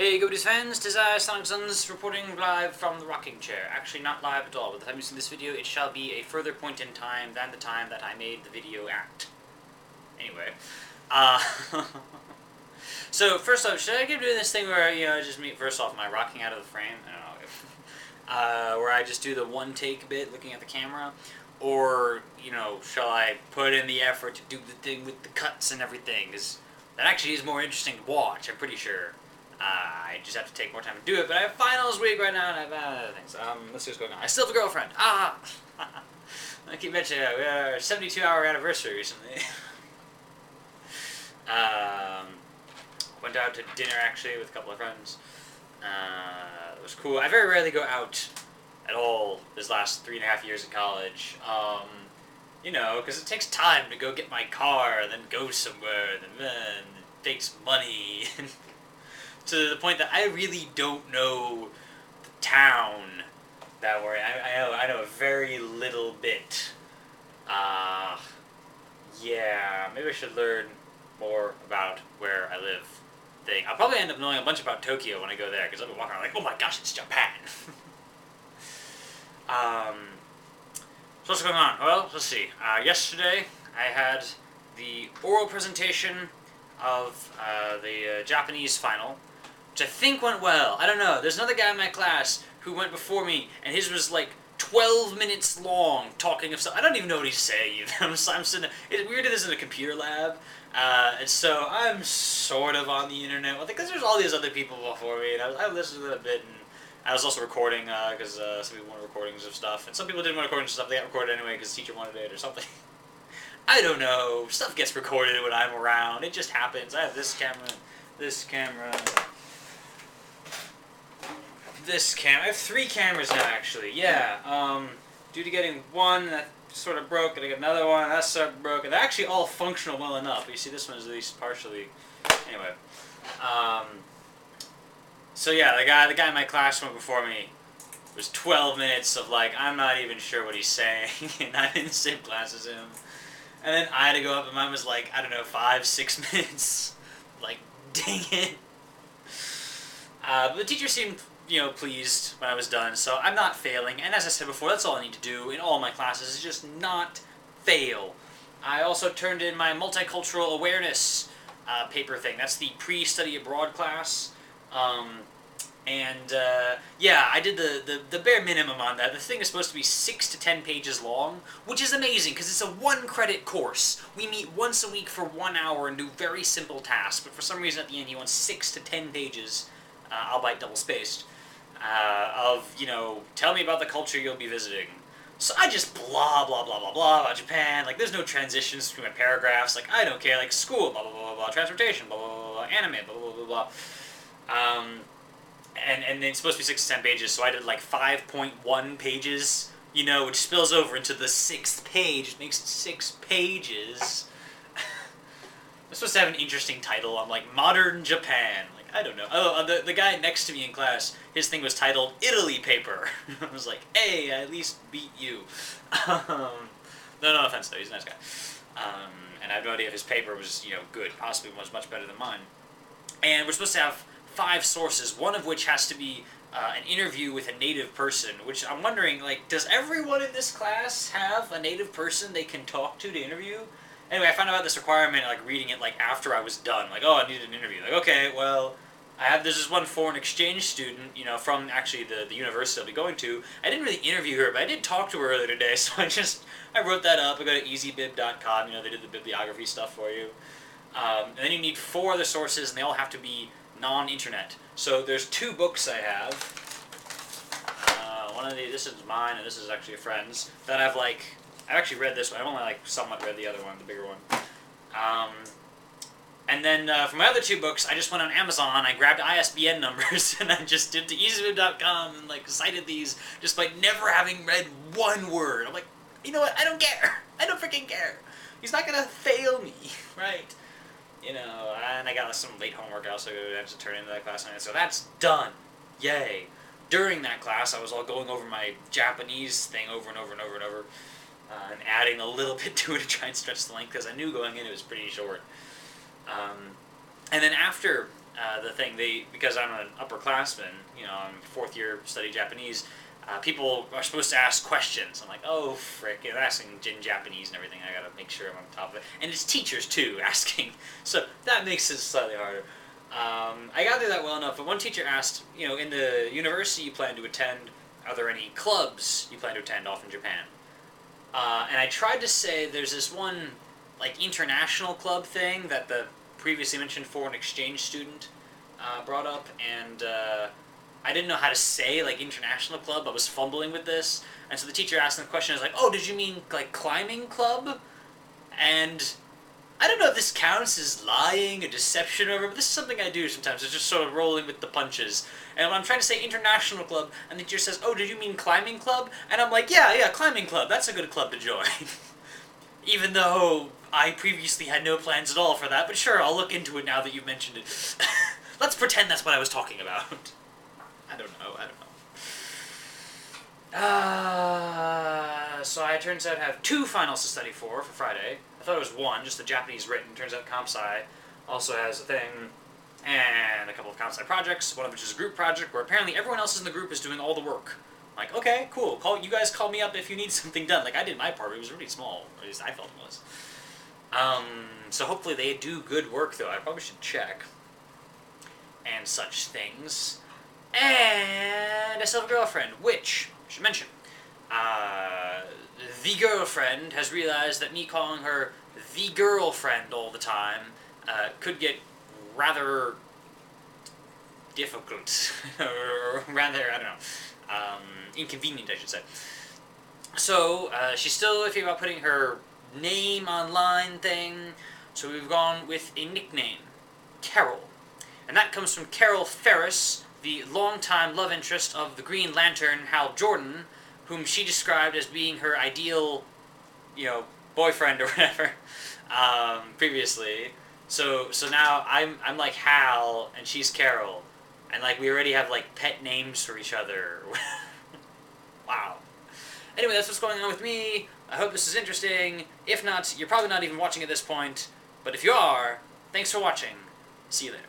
Hey GoBoodies fans, tis I, Sonic Sons, reporting live from the rocking chair. Actually not live at all, by the time you see this video it shall be a further point in time than the time that I made the video at. Anyway, so first off, should I keep doing this thing where, just me, first off, am I rocking out of the frame? I don't know. Where I just do the one take bit looking at the camera? Or, shall I put in the effort to do the thing with the cuts and everything? Because that actually is more interesting to watch, I'm pretty sure. I just have to take more time to do it, but I have finals week right now, and I have other things. Let's see what's going on. I still have a girlfriend. I keep mentioning we had our 72-hour anniversary recently. Went out to dinner, actually, with a couple of friends. It was cool. I very rarely go out at all this last 3.5 years of college. Because it takes time to go get my car, and then go somewhere, and then it takes money, to the point that I really don't know the town that we're in. I know a very little bit. Yeah, maybe I should learn more about where I live. I'll probably end up knowing a bunch about Tokyo when I go there, because I'll be walking around like, oh my gosh, it's Japan! So what's going on? Well, let's see. Yesterday, I had the oral presentation of the Japanese final, which I think went well. I don't know. There's another guy in my class who went before me, and his was like 12 minutes long, talking of stuff. I don't even know what he's saying. I'm sitting there. It's weird that this is in a computer lab, and so I'm sort of on the internet. Well, because there's all these other people before me, and I listened to it a bit, and I was also recording, because some people wanted recordings of stuff, and some people didn't want recordings of stuff. They got recorded anyway because the teacher wanted it or something. I don't know. Stuff gets recorded when I'm around. It just happens. I have this camera, this camera, this camera. I have 3 cameras now, actually. Yeah. Due to getting one that sort of broke, and I got another one that sort of broke, and they're actually all functional well enough. You see, this one is at least partially. Anyway. So yeah, the guy in my class went before me. It was 12 minutes of like, I'm not even sure what he's saying, and I'm in the same class as him. And then I had to go up, and mine was like, I don't know, 5-6 minutes. Like, dang it. But the teacher seemed, pleased when I was done, so I'm not failing. And as I said before, that's all I need to do in all my classes, is just not fail. I also turned in my multicultural awareness paper thing. That's the pre-study abroad class. Yeah, I did the bare minimum on that. The thing is supposed to be 6 to 10 pages long, which is amazing, because it's a 1-credit course. We meet once a week for 1 hour and do very simple tasks, but for some reason at the end he wants 6 to 10 pages, albeit double-spaced, of, tell me about the culture you'll be visiting. So I just blah, blah, blah, blah, blah about Japan. Like, there's no transitions between my paragraphs. Like, I don't care. Like, school, blah, blah, blah, blah, transportation, blah, blah, blah, blah, anime, blah, blah, blah, blah. And it's supposed to be 6 to 10 pages, so I did like 5.1 pages, which spills over into the 6th page. It makes it 6 pages. I'm supposed to have an interesting title. I'm like, Modern Japan. Like, I don't know. Oh, the guy next to me in class, his thing was titled Italy Paper. I was like, hey, I at least beat you. No offense though, he's a nice guy. And I have no idea if his paper was, good. Possibly was much better than mine. And we're supposed to have 5 sources, one of which has to be an interview with a native person, which I'm wondering, like, does everyone in this class have a native person they can talk to interview? Anyway, I found out this requirement, like, reading it, like, after I was done. Like, oh, I needed an interview. Like, okay, well, there's this one foreign exchange student, from actually the university I'll be going to. I didn't really interview her, but I did talk to her earlier today, so I wrote that up. I go to easybib.com, they did the bibliography stuff for you. And then you need 4 other sources, and they all have to be non-internet. So there's 2 books I have. One of these, this is mine, and this is actually a friend's, that I've actually read this one. I've only somewhat read the other one, the bigger one. And then for my other 2 books, I just went on Amazon, I grabbed ISBN numbers, and I just did to easybib.com and cited these just by never having read 1 word. I'm like, you know what? I don't care. I don't freaking care. He's not gonna fail me, right? And I got some late homework I also had to turn into that class, so that's done. Yay. During that class, I was all going over my Japanese thing over and over and over and over, and adding a little bit to it to try and stretch the length, because I knew going in it was pretty short. And then after because I'm an upperclassman, you know, I'm fourth year study Japanese. People are supposed to ask questions. I'm like, oh frick, they're asking in Japanese and everything. I gotta make sure I'm on top of it. And it's teachers too asking, so that makes it slightly harder. I got through that well enough, but one teacher asked, you know, in the university you plan to attend, are there any clubs you plan to attend off in Japan? And I tried to say there's this one, like, international club thing that the previously mentioned foreign exchange student brought up, and I didn't know how to say, like, international club. I was fumbling with this, and so the teacher asked the question, I was like, oh, did you mean, like, climbing club? And I don't know if this counts as lying or deception or whatever, but this is something I do sometimes. It's just sort of rolling with the punches. And when I'm trying to say international club, and the teacher says, oh, did you mean climbing club? And I'm like, yeah, climbing club. That's a good club to join. Even though I previously had no plans at all for that, but sure, I'll look into it now that you've mentioned it. Let's pretend that's what I was talking about. I don't know. So I turns out to have 2 finals to study for Friday. I thought it was 1, just the Japanese written. Turns out Comp Sci also has a thing, and a couple of Comp Sci projects, one of which is a group project, where apparently everyone else in the group is doing all the work. I'm like, okay, cool, you guys call me up if you need something done. Like, I did my part, but it was really small, or at least I felt it was. So hopefully they do good work, though. I probably should check. And such things. And I still have a girlfriend, which, I should mention, the girlfriend has realized that me calling her the girlfriend all the time could get rather difficult, or rather, I don't know, inconvenient, I should say. So, she's still iffy about putting her name online thing, so we've gone with a nickname, Carol. And that comes from Carol Ferris, the longtime love interest of the Green Lantern, Hal Jordan, whom she described as being her ideal, you know, boyfriend or whatever, previously. So now I'm like Hal, and she's Carol. And, like, we already have, like, pet names for each other. Wow. Anyway, that's what's going on with me. I hope this is interesting. If not, you're probably not even watching at this point. But if you are, thanks for watching. See you later.